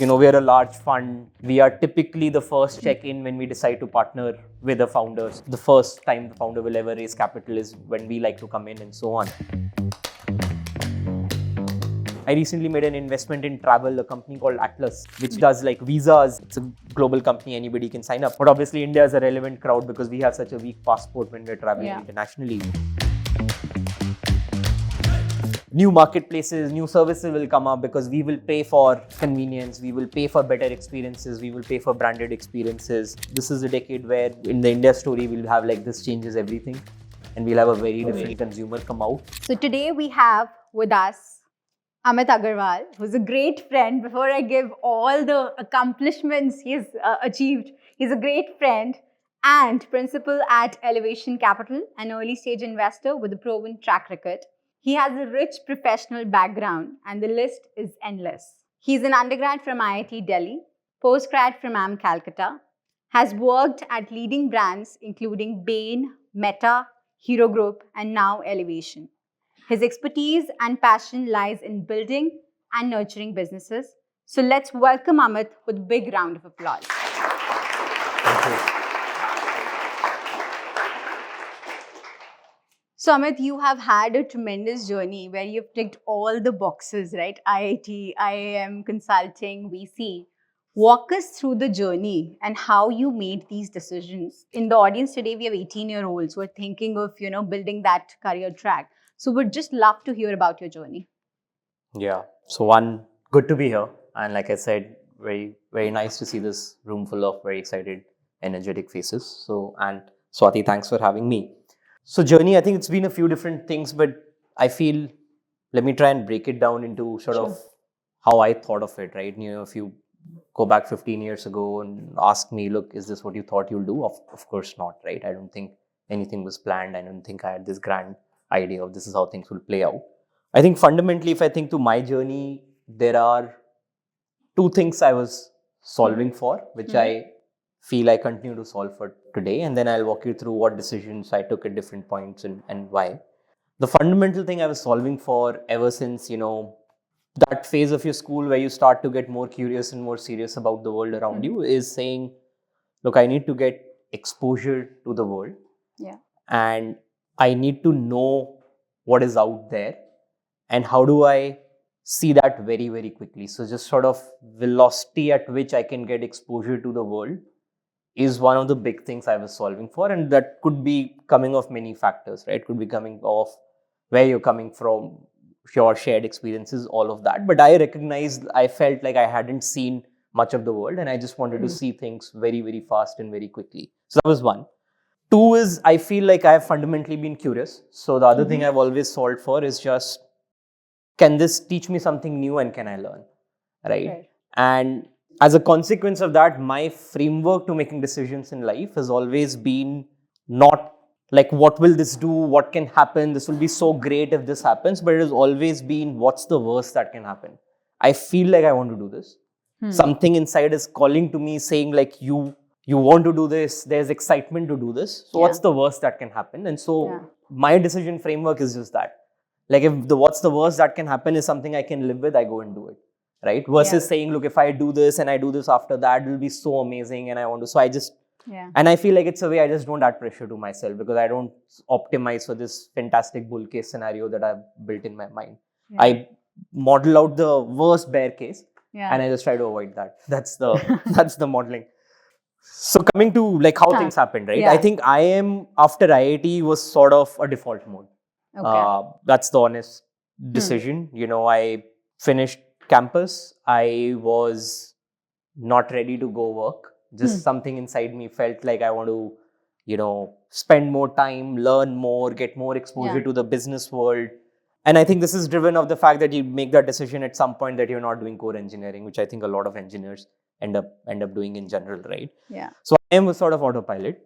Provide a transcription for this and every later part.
We are a large fund. We are typically the first check-in when we decide to partner with the founders. The first time the founder will ever raise capital is when we like to come in and so on. I recently made an investment in travel, a company called Atlas, which does like visas. It's a global company, anybody can sign up. But obviously India is a relevant crowd because we have such a weak passport when we're traveling internationally. New marketplaces, new services will come up because we will pay for convenience, we will pay for better experiences, we will pay for branded experiences. This is a decade where in the India story, we'll have like this changes everything and we'll have a very different consumer come out. So today we have with us Amit Agarwal, who's a great friend. Before I give all the accomplishments he's achieved, he's a great friend and principal at Elevation Capital, an early stage investor with a proven track record. He has a rich professional background and the list is endless. He's an undergrad from IIT Delhi, postgrad from IIM Calcutta, has worked at leading brands including Bain, Meta, Hero Group, and now Elevation. His expertise and passion lies in building and nurturing businesses. So let's welcome Amit with a big round of applause. Thank you. So Amit, you have had a tremendous journey where you've ticked all the boxes, right? IIT, IIM, consulting, VC. Walk us through the journey and how you made these decisions. In the audience today, we have 18-year-olds who are thinking of, building that career track. So we'd just love to hear about your journey. Yeah. So one, good to be here. And like I said, very, very nice to see this room full of very excited, energetic faces. So, and Swati, thanks for having me. So journey, I think it's been a few different things, but I feel, let me try and break it down into sort of how I thought of it, right? If you go back 15 years ago and ask me, look, is this what you thought you'll do? Of course not, right? I don't think anything was planned. I don't think I had this grand idea of this is how things will play out. I think fundamentally, if I think to my journey, there are two things I was solving for, which I feel I continue to solve for today. And then I'll walk you through what decisions I took at different points and why. The fundamental thing I was solving for ever since, that phase of your school where you start to get more curious and more serious about the world around you is saying, look, I need to get exposure to the world. Yeah. And I need to know what is out there and how do I see that very, very quickly. So just sort of velocity at which I can get exposure to the world is one of the big things I was solving for. And that could be coming of many factors, right? Could be coming of where you're coming from, your shared experiences, all of that. But I recognized, I felt like I hadn't seen much of the world and I just wanted to see things very, very fast and very quickly. So that was one. Two is, I feel like I have fundamentally been curious. So the other thing I've always solved for is just, can this teach me something new and can I learn, right? And as a consequence of that, my framework to making decisions in life has always been not like, what will this do? What can happen? This will be so great if this happens. But it has always been, what's the worst that can happen? I feel like I want to do this. Something inside is calling to me saying like, you want to do this. There's excitement to do this. So what's the worst that can happen? And so my decision framework is just that. Like if what's the worst that can happen is something I can live with, I go and do it. Right? Versus saying, look, if I do this and I do this after that, it will be so amazing and I want to. So I just, and I feel like it's a way I just don't add pressure to myself because I don't optimize for this fantastic bull case scenario that I've built in my mind. I model out the worst bear case and I just try to avoid that. That's the modeling. So coming to like how things happened, right? I think IIM after IIT was sort of a default mode. That's the honest decision. I finished campus. I was not ready to go work. Just something inside me felt like I want to, spend more time, learn more, get more exposure to the business world. And I think this is driven of the fact that you make that decision at some point that you're not doing core engineering, which I think a lot of engineers end up doing in general, right? Yeah. So IIM was sort of autopilot.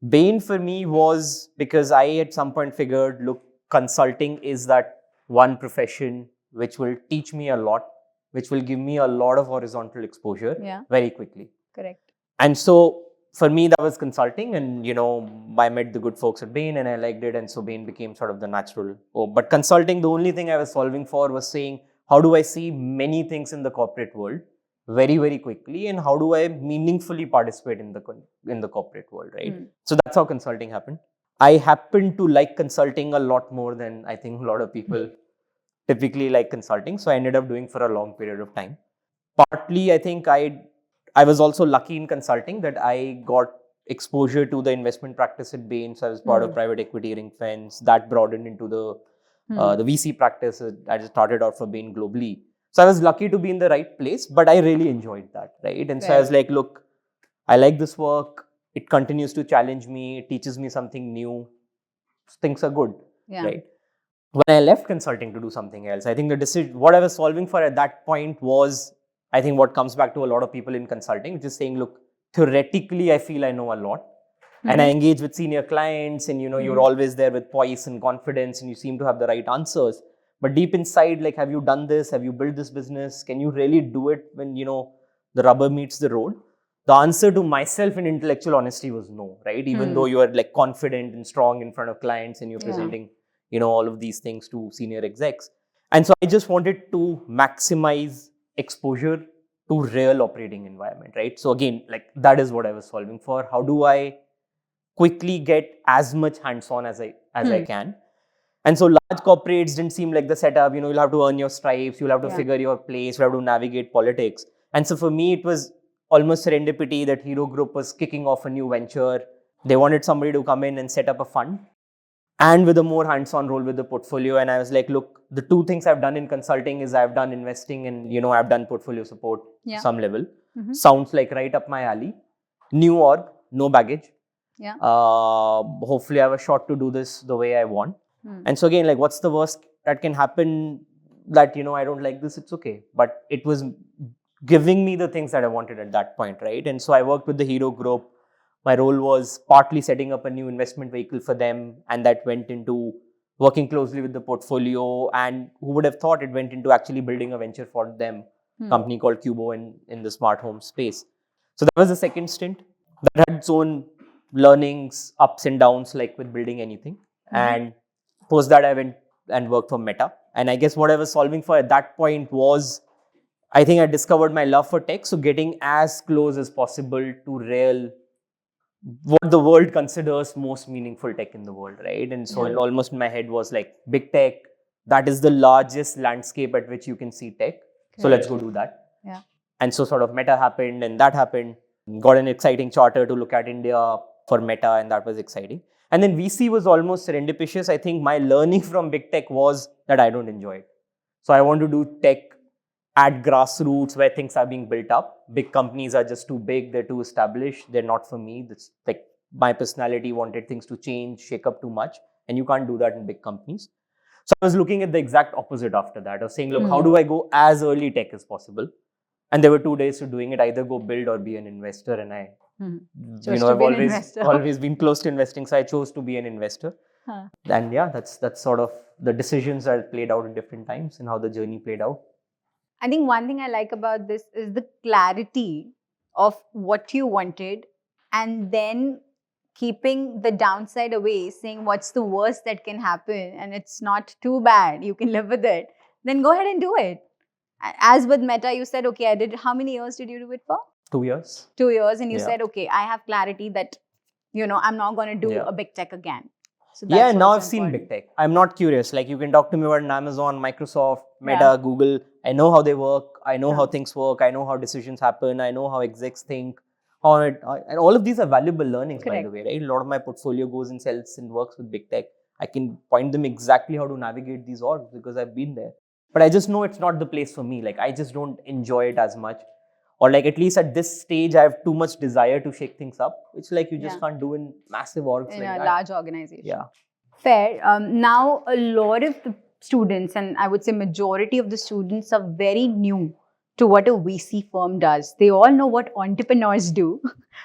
Bain for me was because I at some point figured, look, consulting is that one profession which will teach me a lot, which will give me a lot of horizontal exposure very quickly. Correct. And so for me, that was consulting. And, I met the good folks at Bain and I liked it. And so Bain became sort of the natural. But consulting, the only thing I was solving for was saying, how do I see many things in the corporate world very, very quickly, and how do I meaningfully participate in the corporate world, right? So that's how consulting happened. I happen to like consulting a lot more than I think a lot of people typically like consulting. So I ended up doing for a long period of time. Partly, I think I was also lucky in consulting that I got exposure to the investment practice at Bain. So I was part of private equity ring fence that broadened into the VC practice. I just started out for Bain globally. So I was lucky to be in the right place, but I really enjoyed that, right? And so I was like, look, I like this work. It continues to challenge me. It teaches me something new. Things are good, right? When I left consulting to do something else, I think the decision, what I was solving for at that point was, I think what comes back to a lot of people in consulting, which is saying, look, theoretically, I feel I know a lot. And I engage with senior clients, and you're always there with poise and confidence, and you seem to have the right answers. But deep inside, like, have you done this? Have you built this business? Can you really do it when the rubber meets the road? The answer to myself in intellectual honesty was no, right? Even though you are like confident and strong in front of clients and you're presenting, all of these things to senior execs. And so I just wanted to maximize exposure to real operating environment, right? So again, like that is what I was solving for. How do I quickly get as much hands-on as I can? And so large corporates didn't seem like the setup. You'll have to earn your stripes, you'll have to figure your place, you have to navigate politics. And so for me, it was almost serendipity that Hero Group was kicking off a new venture. They wanted somebody to come in and set up a fund, and with a more hands-on role with the portfolio. And I was like, look, the two things I've done in consulting is I've done investing and, I've done portfolio support some level. Sounds like right up my alley. New org, no baggage. Hopefully I have a shot to do this the way I want. And so again, like, what's the worst that can happen? That, I don't like this, it's okay. But it was giving me the things that I wanted at that point, right? And so I worked with the Hero Group. My role was partly setting up a new investment vehicle for them, and that went into working closely with the portfolio. And who would have thought it went into actually building a venture for them, company called Cubo in the smart home space. So that was the second stint. That had its own learnings, ups and downs, like with building anything. And post that, I went and worked for Meta. And I guess what I was solving for at that point was, I think I discovered my love for tech. So getting as close as possible to real, what the world considers most meaningful tech in the world, right? And so almost in my head was like, big tech, that is the largest landscape at which you can see tech. So let's go do that. And so sort of Meta happened, and that happened. Got an exciting charter to look at India for Meta, and that was exciting. And then VC was almost serendipitous. I think my learning from big tech was that I don't enjoy it. So I want to do tech at grassroots where things are being built up. Big companies are just too big, they're too established, they're not for me. That's like my personality wanted things to change, shake up too much, and you can't do that in big companies. So I was looking at the exact opposite after that. I was saying, look, how do I go as early tech as possible? And there were 2 days to doing it, either go build or be an investor. And I, I've always been close to investing, so I chose to be an investor. And yeah, that's sort of the decisions that played out at different times and how the journey played out. I think one thing I like about this is the clarity of what you wanted, and then keeping the downside away, saying what's the worst that can happen, and it's not too bad, you can live with it, then go ahead and do it. As with Meta, you said, okay, how many years did you do it for? 2 years. 2 years, and you said, okay, I have clarity that, I'm not going to do a big tech again. So now I've seen big tech. I'm not curious. Like, you can talk to me about Amazon, Microsoft, Meta, Google. I know how they work. I know how things work. I know how decisions happen. I know how execs think. And all of these are valuable learnings, by the way, right? A lot of my portfolio goes and sells and works with big tech. I can point them exactly how to navigate these orgs because I've been there. But I just know it's not the place for me. Like, I just don't enjoy it as much. Or like, at least at this stage, I have too much desire to shake things up. It's like you just can't do in massive orgs in like a that. large organization. Fair. Now, a lot of the students, and I would say majority of the students, are very new to what a VC firm does. They all know what entrepreneurs do,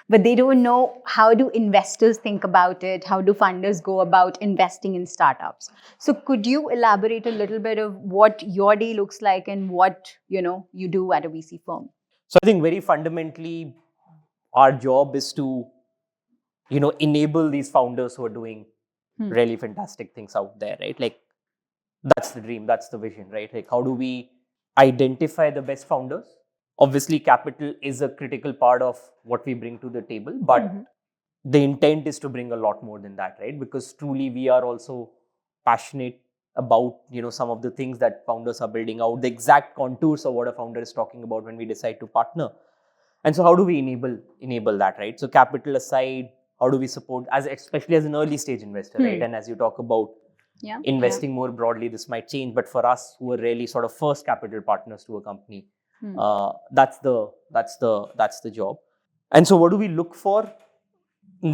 but they don't know how do investors think about it, how do funders go about investing in startups. So could you elaborate a little bit of what your day looks like and what you do at a VC firm? So I think very fundamentally, our job is to, enable these founders who are doing really fantastic things out there, right? Like, that's the dream, that's the vision, right? Like, how do we identify the best founders obviously capital is a critical part of what we bring to the table, but Mhm. the intent is to bring a lot more than that, right? Because truly we are also passionate about, some of the things that founders are building out, the exact contours of what a founder is talking about when we decide to partner. And so how do we enable that, right? So capital aside, how do we support, as especially as an early stage investor, right? And as you talk about Yeah. investing more broadly, this might change, but for us who are really sort of first capital partners to a company, that's the job. And so what do we look for?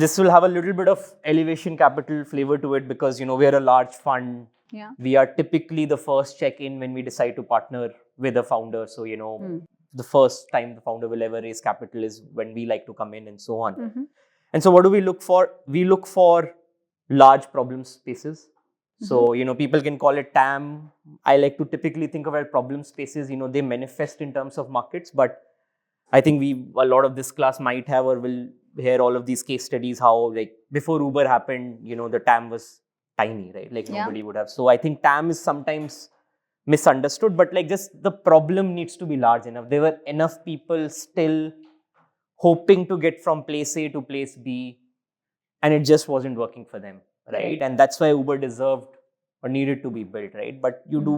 This will have a little bit of elevation capital flavor to it, because we're a large fund. Yeah. We are typically the first check-in when we decide to partner with a founder. So the first time the founder will ever raise capital is when we like to come in, and so on. Mhm. And so what do we look for? We look for large problem spaces. So people can call it TAM. I like to typically think about problem spaces. They manifest in terms of markets, but I think a lot of this class might have or will hear all of these case studies, how like before Uber happened, the TAM was tiny, right? Like Yeah. nobody would have. So I think TAM is sometimes misunderstood, but like just the problem needs to be large enough. There were enough people still hoping to get from place A to place B, and it just wasn't working for them, right? And that's why Uber deserved or needed to be built, right? But you do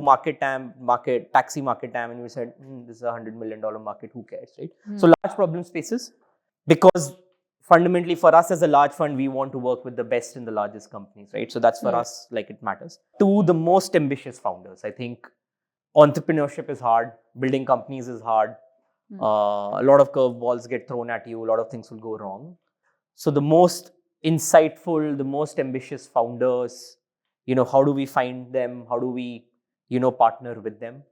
taxi market TAM, and you said, this is $100 million market, who cares, right? So large problem spaces, because fundamentally for us as a large fund, we want to work with the best in the largest companies, right? So that's for us, like it matters. To the most ambitious founders, I think entrepreneurship is hard, building companies is hard. A lot of curveballs get thrown at you, a lot of things will go wrong. So the most insightful, the most ambitious founders, how do we find them? How do we, partner with them?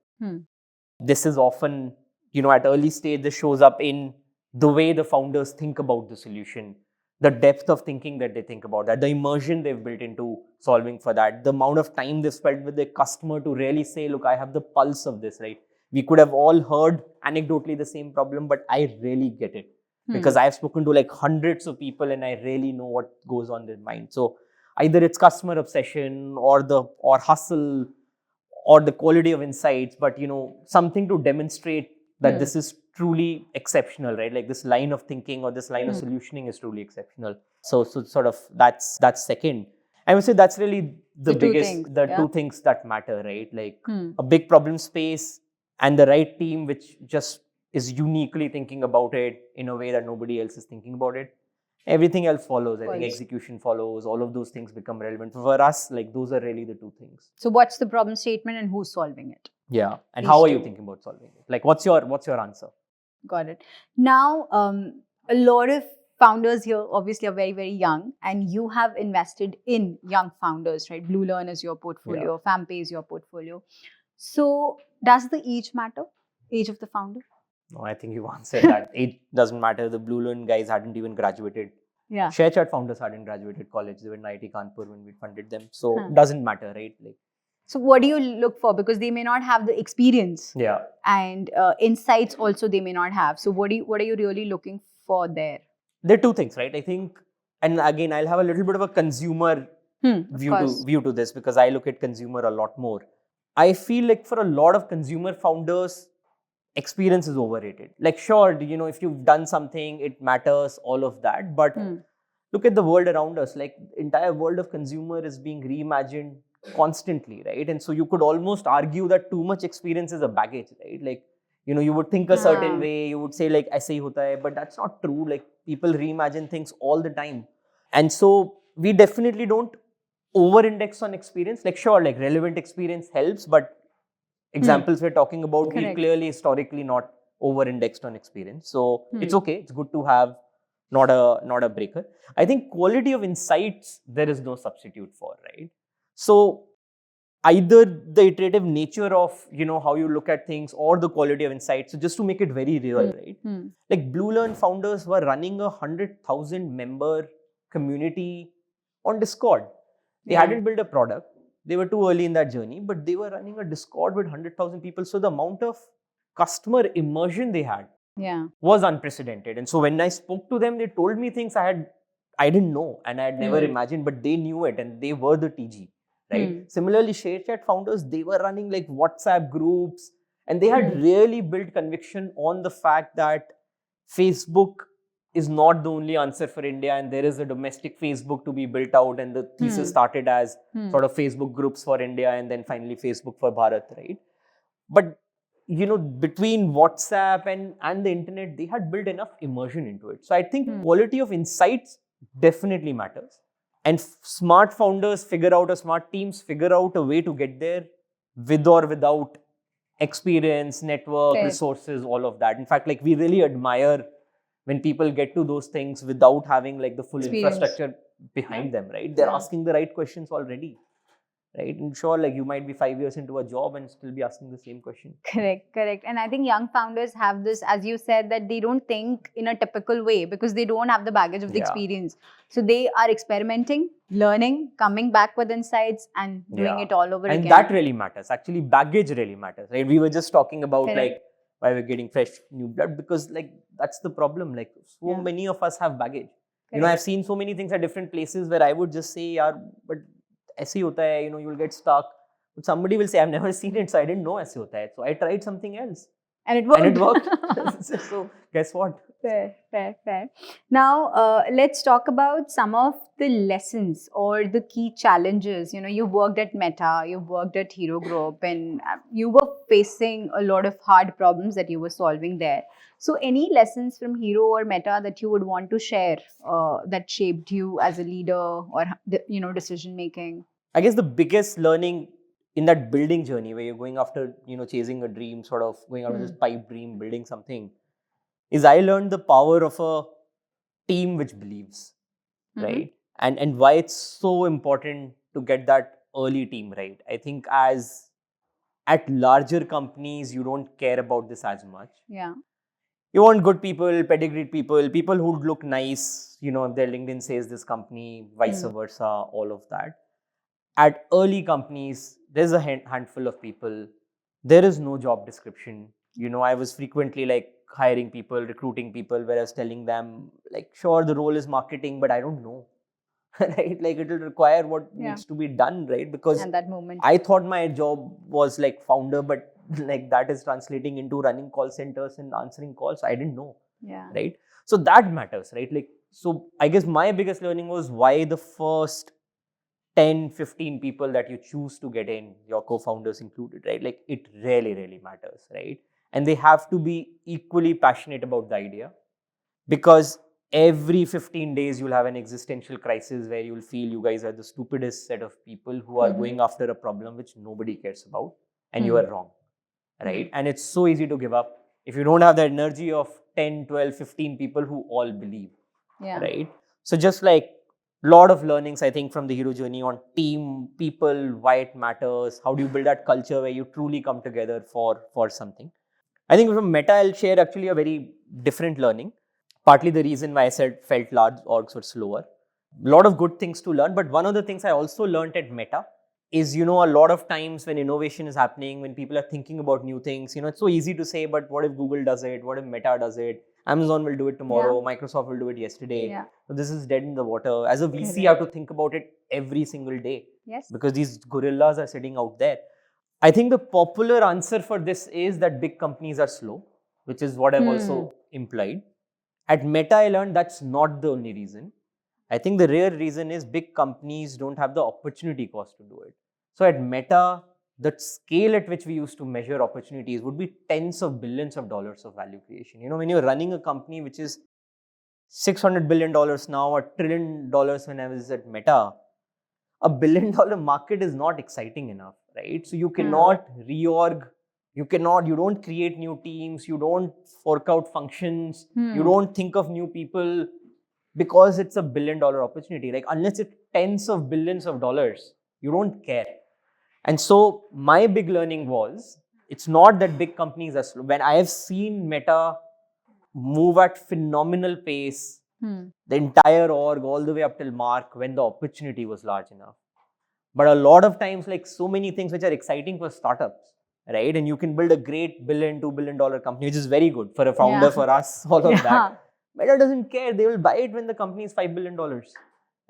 This is often, at early stage, this shows up in the way the founders think about the solution, the depth of thinking that they think about that, the immersion they've built into solving for that, the amount of time they've spent with their customer to really say, look, I have the pulse of this, right? We could have all heard anecdotally the same problem, but I really get it. Because I've spoken to like hundreds of people and I really know what goes on in their mind. So either it's customer obsession or hustle or the quality of insights, but something to demonstrate that this is truly exceptional, right? Like this line of thinking or this line of solutioning is truly exceptional. So sort of that's second. I would say that's really the biggest, two things that matter, right? Like a big problem space and the right team, which just is uniquely thinking about it in a way that nobody else is thinking about it. Everything else follows. I think execution follows. All of those things become relevant. For us, like those are really the two things. So what's the problem statement and who's solving it? Yeah. And how are you thinking about solving it? Like what's your answer? Got it. Now, a lot of founders here obviously are very, very young, and you have invested in young founders, right? BlueLearn is your portfolio, FamPay is your portfolio. So does the age matter? Age of the founder? No, I think you answered that. Age doesn't matter. The BlueLearn guys hadn't even graduated. Yeah. ShareChat founders hadn't graduated college. They were in IIT Kanpur when we funded them. So it doesn't matter, right? Like. So what do you look for? Because they may not have the experience. Yeah. And insights also they may not have. So what are you really looking for there? There are two things, right? I think, and again, I'll have a little bit of a consumer view to this, because I look at consumer a lot more. I feel like for a lot of consumer founders, experience is overrated. Like, sure, if you've done something, it matters, all of that. But look at the world around us. Like, entire world of consumer is being reimagined constantly, right? And so you could almost argue that too much experience is a baggage, right? Like, you would think a certain way, you would say like, aise hi hota hai, but that's not true. Like, people reimagine things all the time. And so we definitely don't over-index on experience. Like, sure, like relevant experience helps, but examples we're talking about, we clearly historically not over-indexed on experience. So it's okay. It's good to have, not a breaker. I think quality of insights, there is no substitute for, right? So either the iterative nature of, how you look at things, or the quality of insights. So just to make it very real, right? Like BlueLearn founders were running 100,000 member community on Discord. They hadn't built a product. They were too early in that journey, but they were running a Discord with 100,000 people. So the amount of customer immersion they had was unprecedented. And so when I spoke to them, they told me things I didn't know and I had never imagined, but they knew it and they were the TG, right? Similarly, ShareChat founders, they were running like WhatsApp groups And they had really built conviction on the fact that Facebook is not the only answer for India, and there is a domestic Facebook to be built out. And the thesis started as sort of Facebook groups for India, and then finally Facebook for Bharat, right? But between WhatsApp and the internet, they had built enough immersion into it. So I think quality of insights definitely matters. And smart founders figure out, or smart teams figure out a way to get there with or without experience, network, resources, all of that. In fact, like, we really admire when people get to those things without having like the full infrastructure behind them, right? They're asking the right questions already. Right? And sure, like, you might be 5 years into a job and still be asking the same question. Correct. And I think young founders have this, as you said, that they don't think in a typical way because they don't have the baggage of the experience. So they are experimenting, learning, coming back with insights and doing it all over again. And that really matters. Actually, baggage really matters, right? We were just talking about like why we're getting fresh new blood, because like that's the problem. Like, so many of us have baggage. I've seen so many things at different places where I would just say, yaar, but ऐसे ही होता है, you will get stuck. But somebody will say, I've never seen it, so I didn't know ऐसे होता है. So I tried something else. And it worked. So guess what? Fair. Now, let's talk about some of the lessons or the key challenges. You worked at Meta, you worked at Hero Group, and you were facing a lot of hard problems that you were solving there. So any lessons from Hero or Meta that you would want to share that shaped you as a leader or, decision making? I guess the biggest learning in that building journey where you're going after, chasing a dream, sort of going after this pipe dream, building something, is I learned the power of a team which believes, right? And why it's so important to get that early team right. I think as at larger companies, you don't care about this as much. Yeah. You want good people, pedigreed people who look nice, if their LinkedIn says this company, vice versa, all of that. At early companies, there's a handful of people. There is no job description. I was frequently like hiring people, recruiting people, where I was telling them, like, sure, the role is marketing, but I don't know. Right? Like, it will require what needs to be done, right? Because at that moment, I thought my job was like founder, but like that is translating into running call centers and answering calls. I didn't know. Yeah. Right? So that matters, right? Like, so I guess my biggest learning was why the first 10, 15 people that you choose to get in, your co-founders included, right? Like, it really, really matters, right? And they have to be equally passionate about the idea, because every 15 days you'll have an existential crisis where you'll feel you guys are the stupidest set of people who are going after a problem which nobody cares about, and you are wrong, right? And it's so easy to give up if you don't have the energy of 10, 12, 15 people who all believe, right? So just like lot of learnings, I think, from the Hero journey on team, people, why it matters, how do you build that culture where you truly come together for something. I think from Meta, I'll share actually a very different learning. Partly the reason why I felt large orgs were slower. A lot of good things to learn, but one of the things I also learned at Meta is, a lot of times when innovation is happening, when people are thinking about new things, it's so easy to say, but what if Google does it? What if Meta does it? Amazon will do it tomorrow. Microsoft will do it yesterday. So this is dead in the water. As a VC, you have to think about it every single day. Yes. Because these gorillas are sitting out there. I think the popular answer for this is that big companies are slow, which is what I've also implied. At Meta, I learned that's not the only reason. I think the real reason is big companies don't have the opportunity cost to do it. So at Meta, the scale at which we used to measure opportunities would be tens of billions of dollars of value creation. When you're running a company which is $600 billion now, $1 trillion when I was at Meta, $1 billion market is not exciting enough, right? So you cannot reorg, you don't create new teams, you don't fork out functions, you don't think of new people, because it's $1 billion opportunity. Like, unless it's tens of billions of dollars, you don't care. And so my big learning was, it's not that big companies are slow. When I have seen Meta move at phenomenal pace, the entire org all the way up till Mark, when the opportunity was large enough. But a lot of times, like, so many things which are exciting for startups, right? And you can build a great $1 billion, $2 billion company, which is very good for a founder, for us, all of that. Meta doesn't care. They will buy it when the company is $5 billion.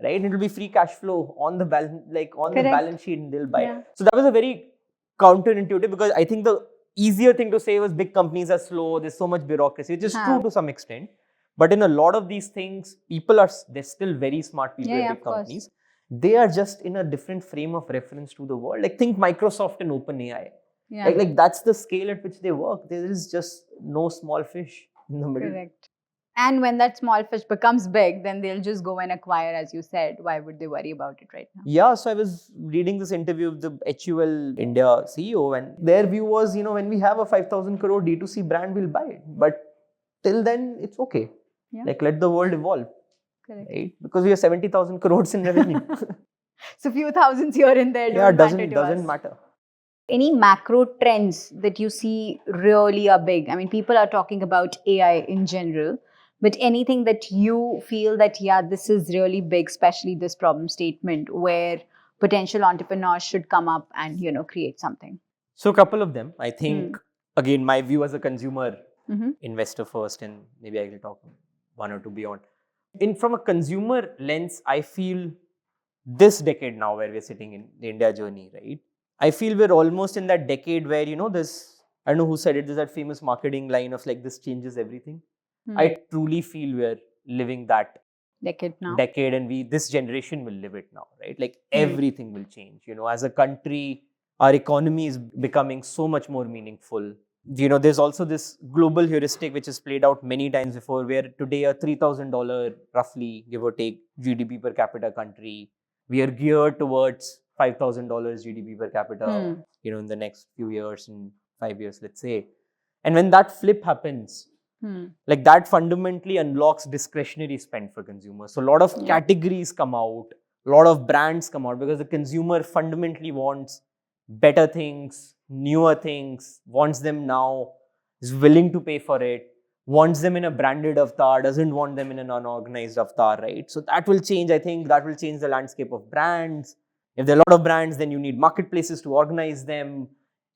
Right? It will be free cash flow on the balance, the balance sheet, and they'll buy it. So that was a very counterintuitive, because I think the easier thing to say was big companies are slow, there's so much bureaucracy, which is true to some extent. But in a lot of these things, they're still very smart people at big companies. They are just in a different frame of reference to the world. Like think Microsoft and OpenAI. Yeah. Like that's the scale at which they work. There is just no small fish in the middle. Correct. And when that small fish becomes big, then they'll just go and acquire, as you said. Why would they worry about it right now? Yeah, so I was reading this interview of the HUL India CEO, and their view was, when we have a 5,000 crore D2C brand, we'll buy it. But till then, it's okay. Yeah. Like let the world evolve. Correct. Right? Because we have 70,000 crores in revenue. So few thousands here and there doesn't matter. Any macro trends that you see really are big? I mean, people are talking about AI in general, but anything that you feel that, this is really big, especially this problem statement where potential entrepreneurs should come up and, create something? So a couple of them. I think, again, my view as a consumer investor first, and maybe I will talk one or two beyond. From a consumer lens, I feel this decade now where we're sitting in the India journey, right? I feel we're almost in that decade where, this, I don't know who said it, there's that famous marketing line of like, this changes everything. I truly feel we're living that decade now. And this generation will live it now, right? Like everything will change. As a country, our economy is becoming so much more meaningful. There's also this global heuristic which is played out many times before, where today a $3,000 roughly, give or take, GDP per capita country, we are geared towards $5,000 GDP per capita, in the next few years, in 5 years, let's say. And when that flip happens, like that fundamentally unlocks discretionary spend for consumers. So a lot of categories come out, a lot of brands come out, because the consumer fundamentally wants better things, newer things, wants them now, is willing to pay for it, wants them in a branded avatar, doesn't want them in an unorganized avatar, right? So that will change. I think that will change the landscape of brands. If there are a lot of brands, then you need marketplaces to organize them.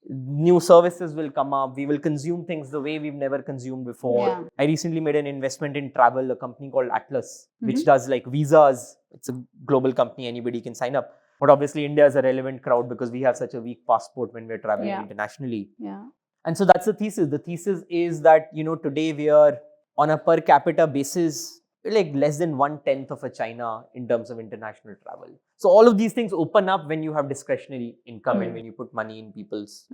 New services will come up. We will consume things the way we've never consumed before. Yeah. I recently made an investment in travel, a company called Atlas, which does like visas. It's a global company, anybody can sign up. But obviously India is a relevant crowd because we have such a weak passport when we're traveling internationally. Yeah. And so that's the thesis. The thesis is that, today we are on a per capita basis, like less than 1/10 of a China in terms of international travel. So all of these things open up when you have discretionary income and when you put money in people's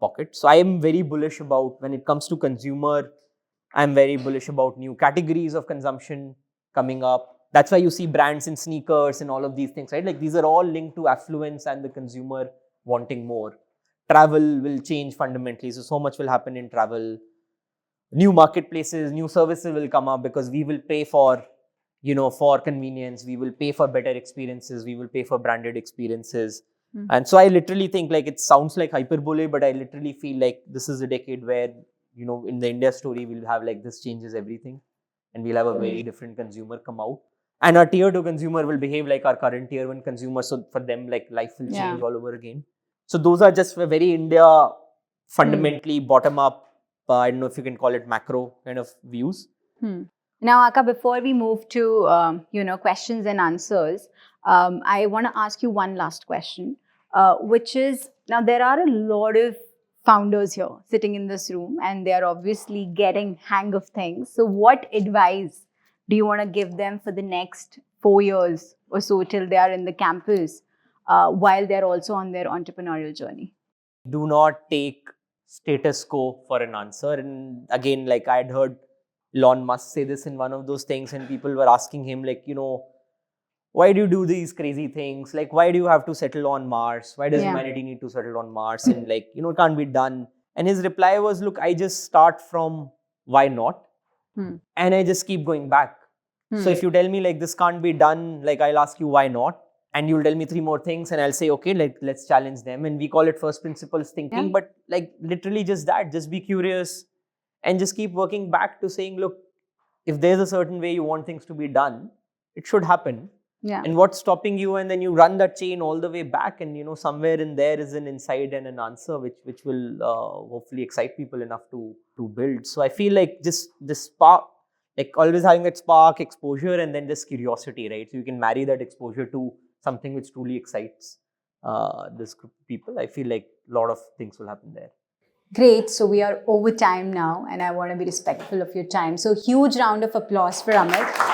pockets. So I am very bullish about, when it comes to consumer, I'm very bullish about new categories of consumption coming up. That's why you see brands in sneakers and all of these things, right? Like these are all linked to affluence and the consumer wanting more. Travel will change fundamentally. So much will happen in travel. New marketplaces, new services will come up because we will pay for, for convenience. We will pay for better experiences. We will pay for branded experiences. And so I literally think, like, it sounds like hyperbole, but I literally feel like this is a decade where, in the India story, we'll have like this changes everything. And we'll have a very different consumer come out. And our tier 2 consumer will behave like our current tier 1 consumer. So for them, like, life will change all over again. So those are just very India, fundamentally bottom up, I don't know if you can call it macro kind of views. Now, Aka, before we move to, questions and answers, I want to ask you one last question, which is, now there are a lot of founders here sitting in this room, and they are obviously getting hang of things. So what advice do you want to give them for the next 4 years or so till they are in the campus, while they're also on their entrepreneurial journey? Do not take status quo for an answer. And again, like I had heard Elon Musk say this in one of those things, and people were asking him, like, why do you do these crazy things? Like, why do you have to settle on Mars? Why does humanity need to settle on Mars? And like, it can't be done. And his reply was, look, I just start from why not? And I just keep going back. So if you tell me like this can't be done, like I'll ask you why not? And you'll tell me 3 more things and I'll say, okay, like let's challenge them. And we call it first principles thinking, but like literally just that, just be curious and just keep working back to saying, look, if there's a certain way you want things to be done, it should happen. And what's stopping you? And then you run that chain all the way back, and somewhere in there is an insight and an answer which will hopefully excite people enough to build. So I feel like just this spark, like always having that spark, exposure, and then just curiosity, right? So you can marry that exposure to something which truly excites this group of people. I feel like a lot of things will happen there. Great. So we are over time now, and I want to be respectful of your time. So huge round of applause for Amit.